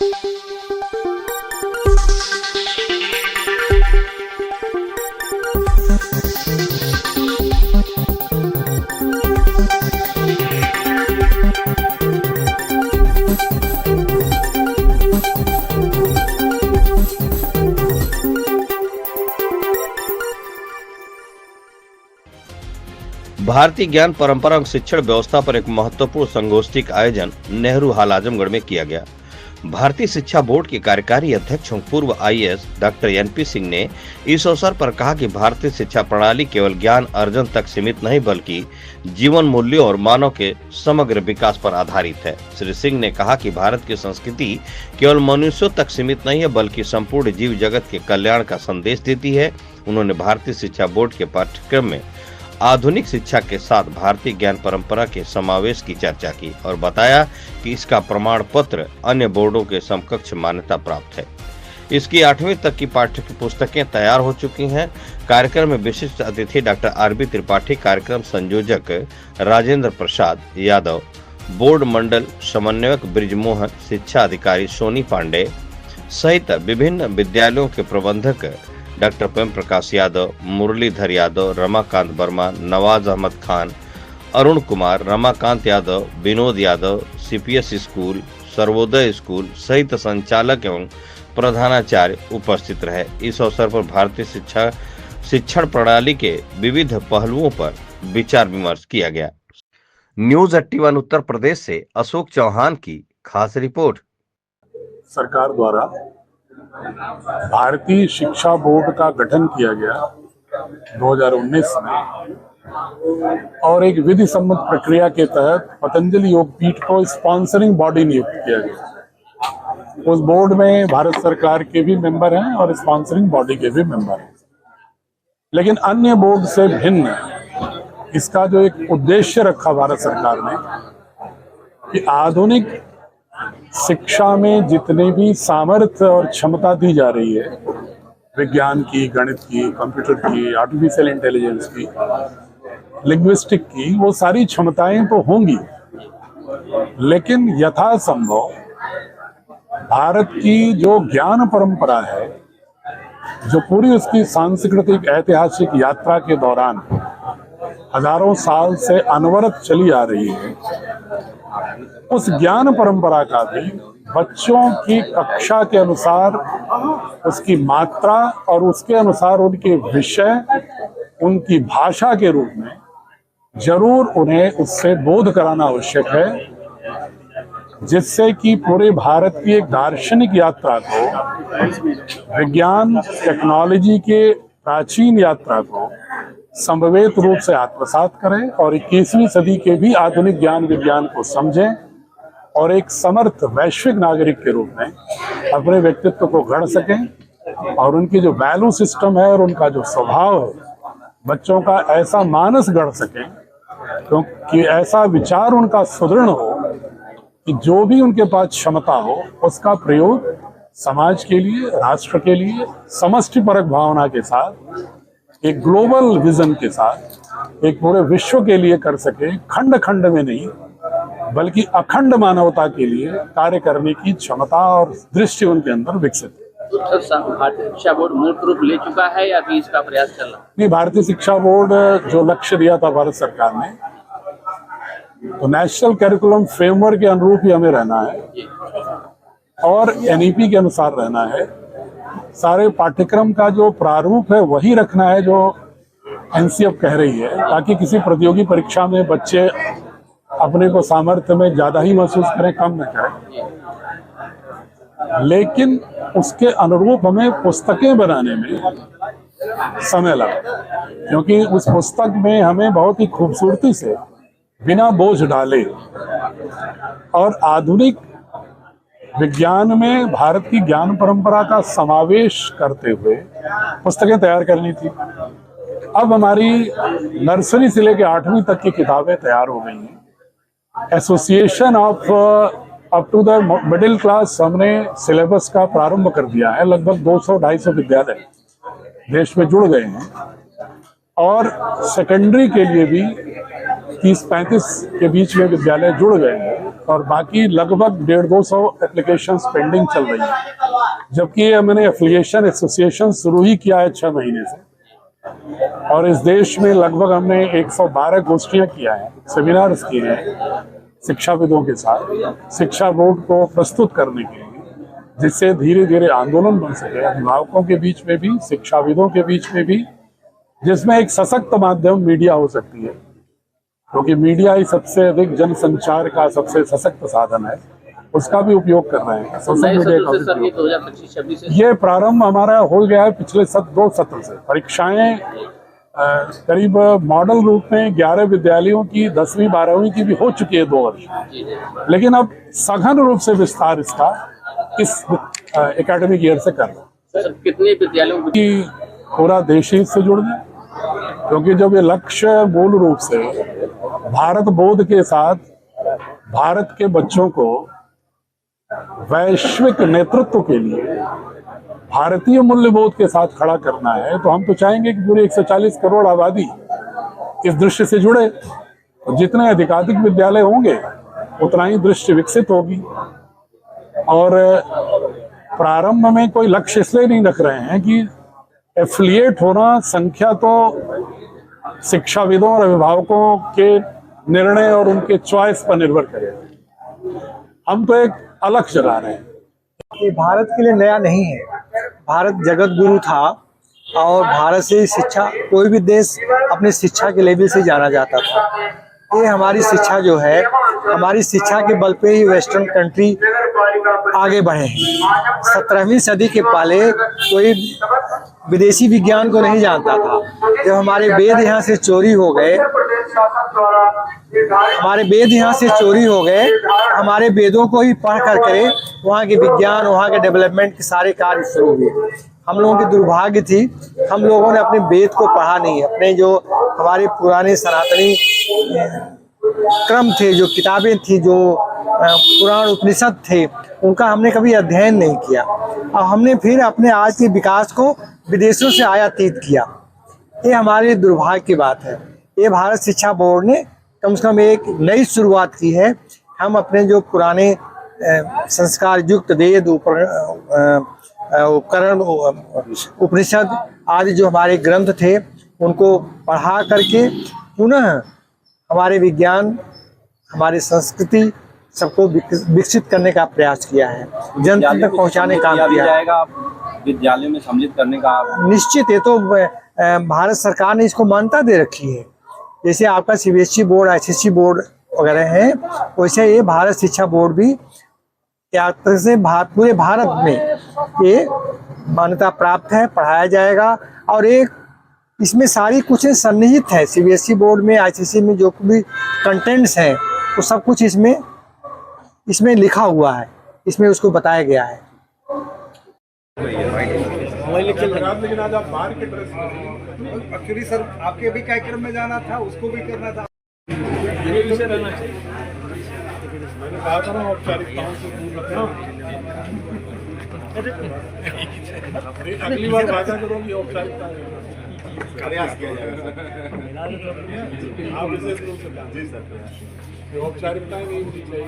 भारतीय ज्ञान परंपरा और शिक्षण व्यवस्था पर एक महत्वपूर्ण संगोष्ठी का आयोजन नेहरू हॉल आजमगढ़ में किया गया। भारतीय शिक्षा बोर्ड के कार्यकारी अध्यक्ष और पूर्व आईएएस डॉक्टर एनपी सिंह ने इस अवसर पर कहा कि भारतीय शिक्षा प्रणाली केवल ज्ञान अर्जन तक सीमित नहीं बल्कि जीवन मूल्यों और मानव के समग्र विकास पर आधारित है। श्री सिंह ने कहा कि भारत की संस्कृति केवल मनुष्यों तक सीमित नहीं है बल्कि संपूर्ण जीव जगत के कल्याण का संदेश देती है। उन्होंने भारतीय शिक्षा बोर्ड के पाठ्यक्रम में आधुनिक शिक्षा के साथ भारतीय ज्ञान परंपरा के समावेश की चर्चा की और बताया कि इसका प्रमाण पत्र अन्य बोर्डों के समकक्ष मान्यता प्राप्त है। इसकी 8वीं तक की पाठ्य पुस्तकें तैयार हो चुकी हैं। कार्यक्रम में विशिष्ट अतिथि डॉक्टर आरबी त्रिपाठी, कार्यक्रम संयोजक राजेंद्र प्रसाद यादव, बोर्ड मंडल समन्वयक ब्रिजमोहन, शिक्षा अधिकारी सोनी पांडे सहित विभिन्न विद्यालयों के प्रबंधक doctor Prem Prakash Yadav, Muralidhar Yadav, Ramakant Verma, Nawaz Ahmed Khan, Arun Kumar, Ramakant Yadav, Vinod Yadav, CPS school, Sarvodaya school सहित संचालक एवं प्रधानाचार्य उपस्थित रहे। इस अवसर पर भारतीय शिक्षण प्रणाली के विविध पहलुओं पर विचार विमर्श किया गया। न्यूज 81 उत्तर प्रदेश से अशोक चौहान की खास रिपोर्ट। सरकार द्वारा भारतीय शिक्षा बोर्ड का गठन किया गया 2019 में और एक विधि सम्मत प्रक्रिया के तहत पतंजलि योग पीठ को स्पॉन्सरिंग बॉडी नियुक्त किया गया। उस बोर्ड में भारत सरकार के भी मेंबर हैं और स्पॉन्सरिंग बॉडी के भी मेंबर हैं। लेकिन अन्य बोर्ड से भिन्न इसका जो एक उद्देश्य रखा भारत सरकार ने कि आधुनिक शिक्षा में जितने भी सामर्थ्य और क्षमता दी जा रही है, विज्ञान की, गणित की, कंप्यूटर की, आर्टिफिशियल इंटेलिजेंस की, लिंग्विस्टिक की, वो सारी क्षमताएं तो होंगी, लेकिन यथासंभव भारत की जो ज्ञान परंपरा है, जो पूरी उसकी सांस्कृतिक ऐतिहासिक यात्रा के दौरान हजारों साल से अनवरत चली आ रही है, उस ज्ञान परंपरा का भी बच्चों की कक्षा के अनुसार उसकी मात्रा और उसके अनुसार उनके विषय, उनकी भाषा के रूप में जरूर उन्हें उससे बोध कराना आवश्यक है, जिससे कि पूरे भारत की एक दार्शनिक यात्रा को, विज्ञान टेक्नोलॉजी के प्राचीन यात्रा को समवेत रूप से आत्मसात करें और 21वीं सदी के भी आधुनिक ज्ञान विज्ञान को समझें और एक समर्थ वैश्विक नागरिक के रूप में अपने व्यक्तित्व को गढ़ सकें और उनकी जो वैल्यू सिस्टम है और उनका जो स्वभाव है, बच्चों का ऐसा मानस गढ़ सकें क्योंकि ऐसा विचार उनका सुदृढ़ हो कि जो भी उनके पास क्षमता हो उसका प्रयोग समाज के लिए, राष्ट्र के लिए समष्टिपरक भावना के साथ, एक ग्लोबल विजन के साथ, एक पूरे विश्व के लिए कर सके, खंड खंड में नहीं बल्कि अखंड मानवता के लिए कार्य करने की क्षमता और दृष्टि उनके अंदर विकसित है। भारतीय शिक्षा बोर्ड मूल रूप ले चुका है या अभी इसका प्रयास चल रहा है? नहीं, भारतीय शिक्षा बोर्ड जो लक्ष्य दिया था भारत सरकार ने, तो नेशनल करिकुलम फ्रेमवर्क के अनुरूप ही हमें रहना है और एनईपी के अनुसार रहना है। सारे पाठ्यक्रम का जो प्रारूप है वही रखना है जो एनसीएफ कह रही है, ताकि किसी प्रतियोगी परीक्षा में बच्चे अपने को सामर्थ्य में ज्यादा ही महसूस करें, कम न करें। लेकिन उसके अनुरूप हमें पुस्तकें बनाने में समय लगा, क्योंकि उस पुस्तक में हमें बहुत ही खूबसूरती से बिना बोझ डाले और आधुनिक विज्ञान में भारत की ज्ञान परंपरा का समावेश करते हुए पुस्तकें तैयार करनी थी। अब हमारी नर्सरी से लेकर 8वीं तक की किताबें तैयार हो गई हैं। Association of up to the middle class हमने सिलेबस का प्रारंभ कर दिया है। लगभग 200-250 विद्यालय देश में जुड़ गए हैं और सेकेंडरी के लिए भी 30-35 के बीच में विद्यालय जुड़ गए हैं और बाकी लगभग 150-200 एप्लीकेशंस पेंडिंग चल रही है, जबकि ये मैंने एफिलिएशन एसोसिएशन शुरू ही किया है 6 महीने से। और इस देश में लगभग हमने 112 गोष्ठियां किया है, सेमिनार्स किए हैं शिक्षाविदों के साथ, शिक्षा बोर्ड को प्रस्तुत करने के लिए, जिससे धीरे धीरे आंदोलन बन सके अभिभावकों के बीच में भी, शिक्षाविदों के बीच में भी, जिसमें एक सशक्त माध्यम मीडिया हो सकती है, क्योंकि मीडिया ही सबसे अधिक जनसंचार का सबसे सशक्त साधन है, उसका भी उपयोग कर रहे हैं। सोशल मीडिया का भी उपयोग। 2025-26 ये प्रारंभ हमारा हो गया है पिछले 2 सत्र से। परीक्षाएं करीब मॉडल रूप में 11 विद्यालयों की 10वीं 12वीं की भी हो चुकी है 2 वर्ष, लेकिन अब सघन रूप से विस्तार इसका इस एकेडमिक ईयर से कर रहे हैं। सर, कितने विद्यालयों कि पूरा देश ही इससे जुड़ जाए, क्योंकि जब ये लक्ष्य मूल रूप से भारत बोध के साथ भारत के बच्चों को वैश्विक नेतृत्व के लिए भारतीय मूल्यबोध के साथ खड़ा करना है, तो हम तो चाहेंगे कि पूरी 140 करोड़ आबादी इस दृश्य से जुड़े। तो जितने अधिकाधिक विद्यालय होंगे उतना ही दृश्य विकसित होगी। और प्रारंभ में कोई लक्ष्य इसलिए नहीं रख रहे हैं कि एफिलिएट होना, संख्या तो शिक्षाविदों और अभिभावकों के निर्णय और उनके चॉइस पर निर्भर करेगा। हम तो एक अलग जगा रहे हैं। ये भारत के लिए नया नहीं है। भारत जगत गुरु था और भारत से शिक्षा, कोई भी देश अपने शिक्षा के लेवल से जाना जाता था। ये हमारी शिक्षा जो है, हमारी शिक्षा के बल पे ही वेस्टर्न कंट्री आगे बढ़े हैं। 17वीं सदी के पहले कोई विदेशी विज्ञान को नहीं जानता था। जब हमारे वेद यहाँ से चोरी हो गए, हमारे वेदों को ही पढ़ करके वहाँ के विज्ञान, वहाँ के डेवलपमेंट के सारे कार्य शुरू हुए। हम लोगों की दुर्भाग्य थी, हम लोगों ने अपने वेद को पढ़ा नहीं। अपने जो हमारे पुराने सनातनी क्रम थे, जो किताबें थी, जो पुराण उपनिषद थे, उनका हमने कभी अध्ययन नहीं किया। और हमने फिर अपने आज के विकास को विदेशों से आयातित किया। ये हमारे दुर्भाग्य की बात है। ये भारत शिक्षा बोर्ड ने कम से कम एक नई शुरुआत की है। हम अपने जो पुराने संस्कार युक्त वेद, उपकरण, उपनिषद आदि जो हमारे ग्रंथ थे, उनको पढ़ा करके पुनः हमारे विज्ञान, हमारी संस्कृति सबको विकसित करने का प्रयास किया है, जनता तक पहुंचाने का काम किया है। विद्यालय में सम्मिलित करने का निश्चित, ये तो भारत सरकार ने इसको मान्यता दे रखी है। जैसे आपका CBSE बोर्ड, ICSE बोर्ड वगैरह है, वैसे ये भारत शिक्षा बोर्ड भी से पूरे भारत में ये मान्यता प्राप्त है, पढ़ाया जाएगा। और एक इसमें सारी कुछ सन्निहित है। CBSE बोर्ड में, ICSE में जो भी कंटेंट्स हैं, वो सब कुछ इसमें लिखा हुआ है, इसमें उसको बताया गया है। लेकिन आज आप बाहर के ड्रेस में, एक्चुअली सर आपके भी कार्यक्रम में जाना था, उसको भी करना था। ये विषय रहना चाहिए। मैंने कहा था ना, औपचारिकताओं से दूर रखना। अगली बार वादा करो कि औपचारिकता प्रयास किया जाएगा। आप विशेष रूप से औपचारिकताएं नहीं होनी चाहिए।